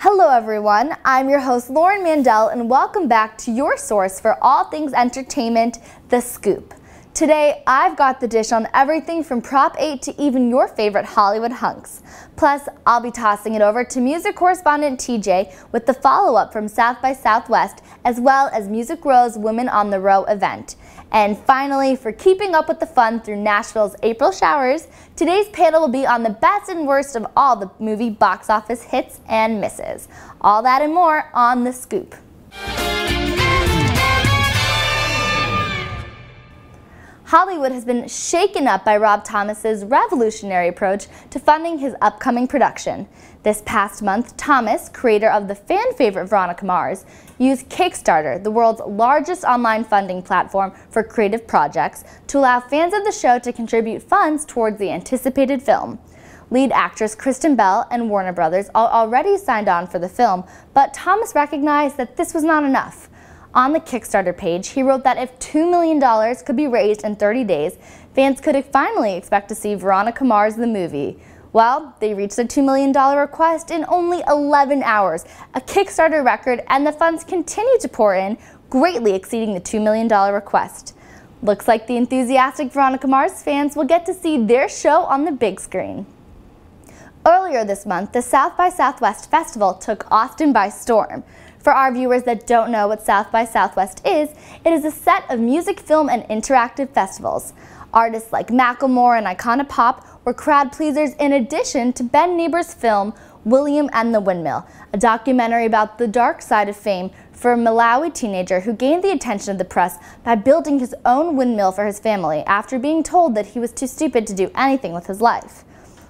Hello everyone, I'm your host Lauren Mandel and welcome back to your source for all things entertainment, The Scoop. Today I've got the dish on everything from Prop 8 to even your favorite Hollywood hunks. Plus, I'll be tossing it over to music correspondent TJ with the follow-up from South by Southwest as well as Music Row's Women on the Row event. And finally, for keeping up with the fun through Nashville's April showers, today's panel will be on the best and worst of all the movie box office hits and misses. All that and more on The Scoop. Hollywood has been shaken up by Rob Thomas's revolutionary approach to funding his upcoming production. This past month, Thomas, creator of the fan favorite Veronica Mars, used Kickstarter, the world's largest online funding platform for creative projects, to allow fans of the show to contribute funds towards the anticipated film. Lead actress Kristen Bell and Warner Brothers are already signed on for the film, but Thomas recognized that this was not enough. On the Kickstarter page, he wrote that if $2 million could be raised in 30 days, fans could finally expect to see Veronica Mars the movie. Well, they reached the $2 million request in only 11 hours, a Kickstarter record, and the funds continue to pour in, greatly exceeding the $2 million request. Looks like the enthusiastic Veronica Mars fans will get to see their show on the big screen. Earlier this month, the South by Southwest Festival took Austin by storm. For our viewers that don't know what South by Southwest is, it is a set of music, film, and interactive festivals. Artists like Macklemore and Icona Pop were crowd pleasers in addition to Ben Niebuhr's film William and the Windmill, a documentary about the dark side of fame for a Malawi teenager who gained the attention of the press by building his own windmill for his family after being told that he was too stupid to do anything with his life.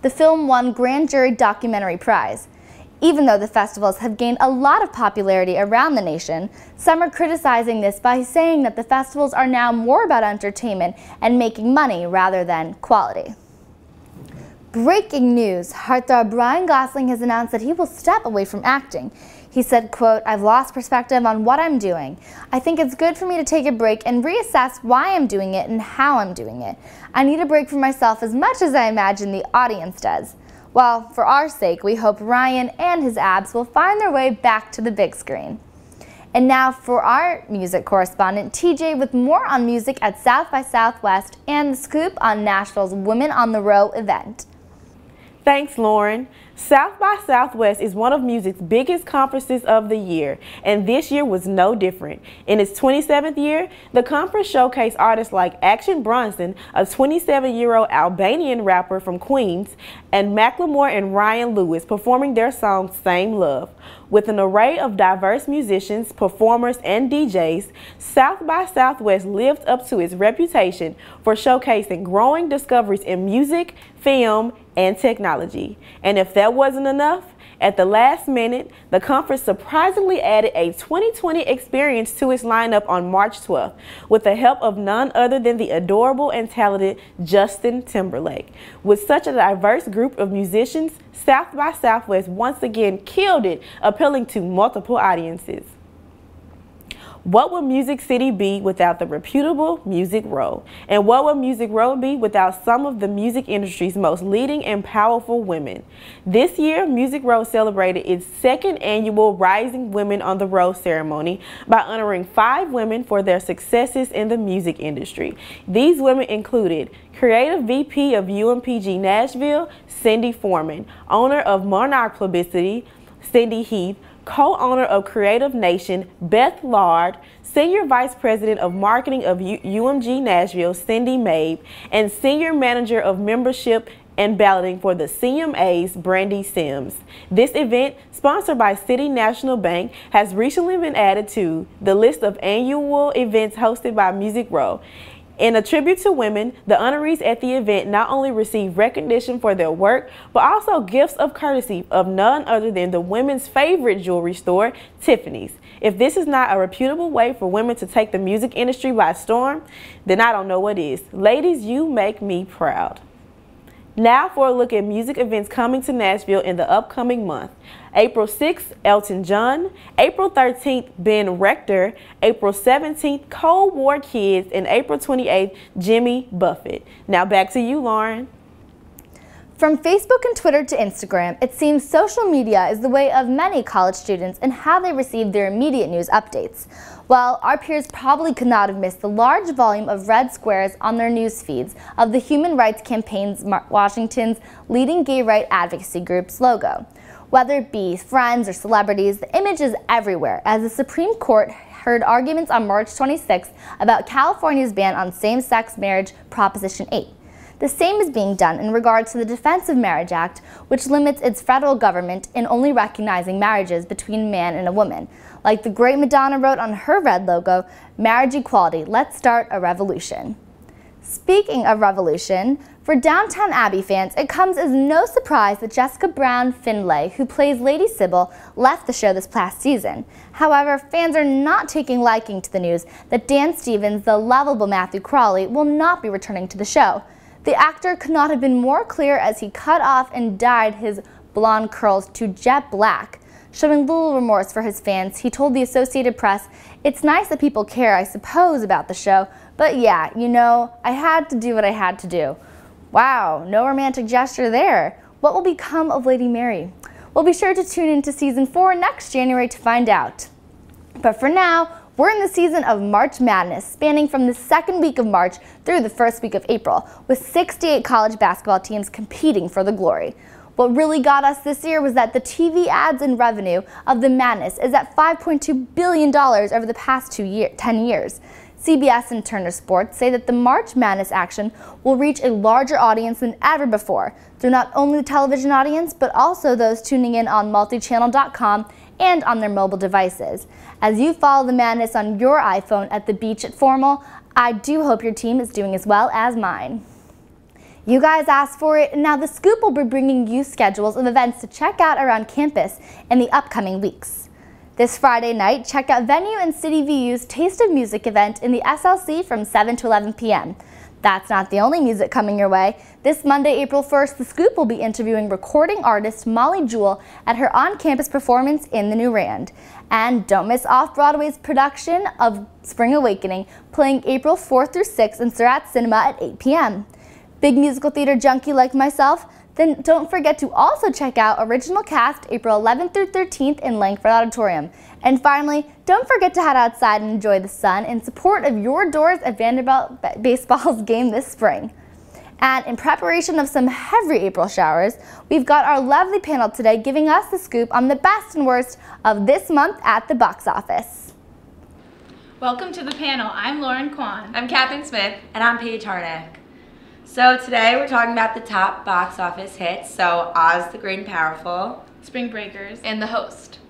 The film won Grand Jury Documentary Prize. Even though the festivals have gained a lot of popularity around the nation, some are criticizing this by saying that the festivals are now more about entertainment and making money rather than quality. Breaking news, heartthrob Ryan Gosling has announced that he will step away from acting. He said, quote, "I've lost perspective on what I'm doing. I think it's good for me to take a break and reassess why I'm doing it and how I'm doing it. I need a break for myself as much as I imagine the audience does." Well, for our sake, we hope Ryan and his abs will find their way back to the big screen. And now for our music correspondent, TJ, with more on music at South by Southwest and the scoop on Nashville's Women on the Row event. Thanks, Lauren. South by Southwest is one of music's biggest conferences of the year, and this year was no different. In its 27th year, the conference showcased artists like Action Bronson, a 27-year-old Albanian rapper from Queens, and Macklemore and Ryan Lewis performing their song Same Love. With an array of diverse musicians, performers, and DJs, South by Southwest lived up to its reputation for showcasing growing discoveries in music, film, and technology. And if that wasn't enough, at the last minute, the conference surprisingly added a 2020 experience to its lineup on March 12th, with the help of none other than the adorable and talented Justin Timberlake. With such a diverse group of musicians, South by Southwest once again killed it, appealing to multiple audiences. What would Music City be without the reputable Music Row? And what would Music Row be without some of the music industry's most leading and powerful women? This year, Music Row celebrated its second annual Rising Women on the Row ceremony by honoring 5 women for their successes in the music industry. These women included Creative VP of UMPG Nashville, Cindy Foreman, owner of Monarch Publicity, Cindy Heath, co-owner of Creative Nation, Beth Lard, Senior Vice President of Marketing of UMG Nashville, Cindy Mabe, and Senior Manager of Membership and Balloting for the CMAs, Brandy Sims. This event, sponsored by City National Bank, has recently been added to the list of annual events hosted by Music Row. In a tribute to women, the honorees at the event not only received recognition for their work, but also gifts of courtesy of none other than the women's favorite jewelry store, Tiffany's. If this is not a reputable way for women to take the music industry by storm, then I don't know what is. Ladies, you make me proud. Now for a look at music events coming to Nashville in the upcoming month. April 6th, Elton John. April 13th, Ben Rector. April 17th, Cold War Kids. And April 28th, Jimmy Buffett. Now back to you, Lauren. From Facebook and Twitter to Instagram, it seems social media is the way of many college students in how they receive their immediate news updates. Well, our peers probably could not have missed the large volume of red squares on their news feeds of the Human Rights Campaign's Washington's leading gay rights advocacy group's logo. Whether it be friends or celebrities, the image is everywhere as the Supreme Court heard arguments on March 26th about California's ban on same-sex marriage, Proposition 8. The same is being done in regard to the Defense of Marriage Act, which limits its federal government in only recognizing marriages between a man and a woman. Like the great Madonna wrote on her red logo, "Marriage equality, let's start a revolution." Speaking of revolution, for Downton Abbey fans, it comes as no surprise that Jessica Brown Findlay, who plays Lady Sybil, left the show this past season. However, fans are not taking liking to the news that Dan Stevens, the lovable Matthew Crawley, will not be returning to the show. The actor could not have been more clear as he cut off and dyed his blonde curls to jet black. Showing little remorse for his fans, he told the Associated Press, "It's nice that people care, I suppose, about the show, but yeah, you know, I had to do what I had to do." Wow, no romantic gesture there. What will become of Lady Mary? We'll be sure to tune into Season 4 next January to find out. But for now, we're in the season of March Madness, spanning from the second week of March through the first week of April, with 68 college basketball teams competing for the glory. What really got us this year was that the TV ads and revenue of the Madness is at $5.2 billion over the past 10 years. CBS and Turner Sports say that the March Madness action will reach a larger audience than ever before, through not only the television audience, but also those tuning in on multichannel.com and on their mobile devices. As you follow the madness on your iPhone at the beach at Formal, I do hope your team is doing as well as mine. You guys asked for it, and now The Scoop will be bringing you schedules of events to check out around campus in the upcoming weeks. This Friday night, check out Venue and City VU's Taste of Music event in the SLC from 7 to 11 p.m. That's not the only music coming your way. This Monday, April 1st, The Scoop will be interviewing recording artist Molly Jewell at her on-campus performance in the New Rand. And don't miss Off-Broadway's production of Spring Awakening, playing April 4th through 6th in Surratt Cinema at 8 p.m. Big musical theater junkie like myself? Then don't forget to also check out Original Cast April 11th through 13th in Langford Auditorium. And finally, don't forget to head outside and enjoy the sun in support of your Doors at Vanderbilt baseball's game this spring. And in preparation of some heavy April showers, we've got our lovely panel today giving us the scoop on the best and worst of this month at the box office. Welcome to the panel. I'm Quan. I'm Katherine Smith. And I'm Paige Harnick. So today we're talking about the top box office hits. So Oz the Great and Powerful, Spring Breakers, and The Host.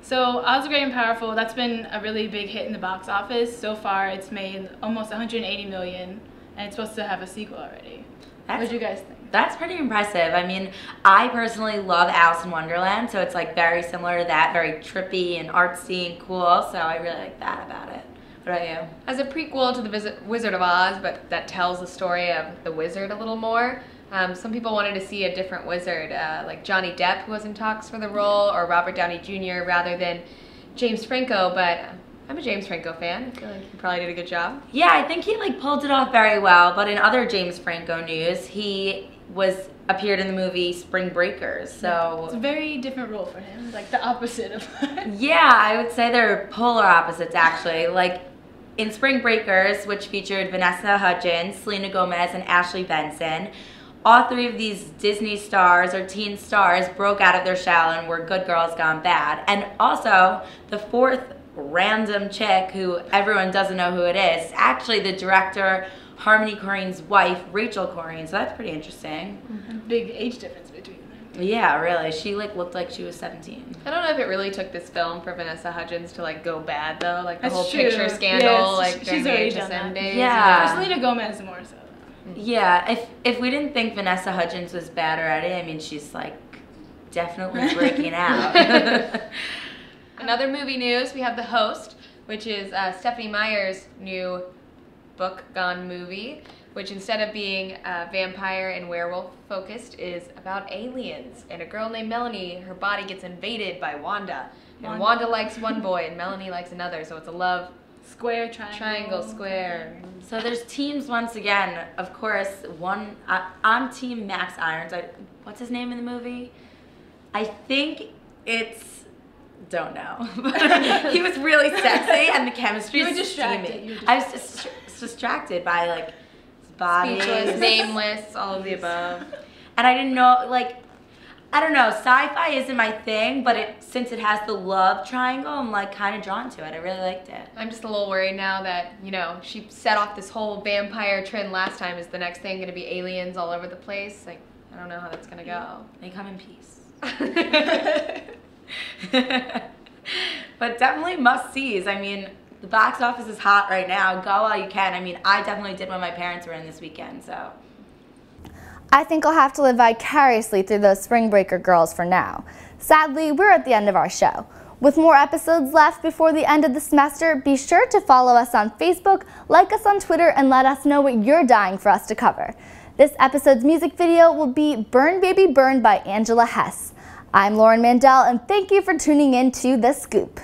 So Oz the Great and Powerful, that's been a really big hit in the box office. So far it's made almost $180 million, and it's supposed to have a sequel already. What did you guys think? That's pretty impressive. I mean, I personally love Alice in Wonderland, so it's like very similar to that, very trippy and artsy and cool, so I really like that about it. What about you? As a prequel to the Wizard of Oz, but that tells the story of the wizard a little more. Some people wanted to see a different wizard, like Johnny Depp, who was in talks for the role, or Robert Downey Jr., rather than James Franco, but I'm a James Franco fan. I feel like he probably did a good job. Yeah, I think he pulled it off very well, but in other James Franco news, he appeared in the movie Spring Breakers, so... It's a very different role for him, like the opposite of Yeah, I would say they're polar opposites, actually. Like, in Spring Breakers, which featured Vanessa Hudgens, Selena Gomez, and Ashley Benson, all three of these Disney stars or teen stars broke out of their shell and were good girls gone bad. And also, the fourth random chick who everyone doesn't know who it is actually the director Harmony Korine's wife, Rachel Korine, so that's pretty interesting. Big age difference between them. Yeah, really. She looked like she was 17. I don't know if it really took this film for Vanessa Hudgens to go bad though, like the That's whole true. picture scandal, Yes, during she's the already done HSN that. days. Yeah. For Selena Gomez more so. Yeah, if we didn't think Vanessa Hudgens was bad already, I mean, she's definitely breaking out. Another movie news, we have The Host, which is Stephenie Meyer's new book gone movie, which instead of being vampire and werewolf focused is about aliens. And a girl named Melanie, her body gets invaded by Wanda. And Wanda likes one boy and Melanie likes another, so it's a love Square, triangle. Triangle, square. So there's teams once again. Of course, I'm Team Max Irons. What's his name in the movie? I think it's, don't know. But he was really sexy and the chemistry You were is distracted. steaming. I was just distracted by like his body. Speechless, nameless, all of the above. And I didn't know, like, I don't know, sci-fi isn't my thing, but since it has the love triangle, I'm like kind of drawn to it. I really liked it. I'm just a little worried now that, you know, she set off this whole vampire trend last time. Is the next thing going to be aliens all over the place? Like, I don't know how that's going to go. They come in peace. But definitely must-sees. I mean, the box office is hot right now. Go while you can. I mean, I definitely did when my parents were in this weekend, so. I think I'll have to live vicariously through those Spring Breaker girls for now. Sadly, we're at the end of our show. With more episodes left before the end of the semester, be sure to follow us on Facebook, like us on Twitter, and let us know what you're dying for us to cover. This episode's music video will be Burn Baby Burn by Angela Hess. I'm Lauren Mandel, and thank you for tuning in to The Scoop.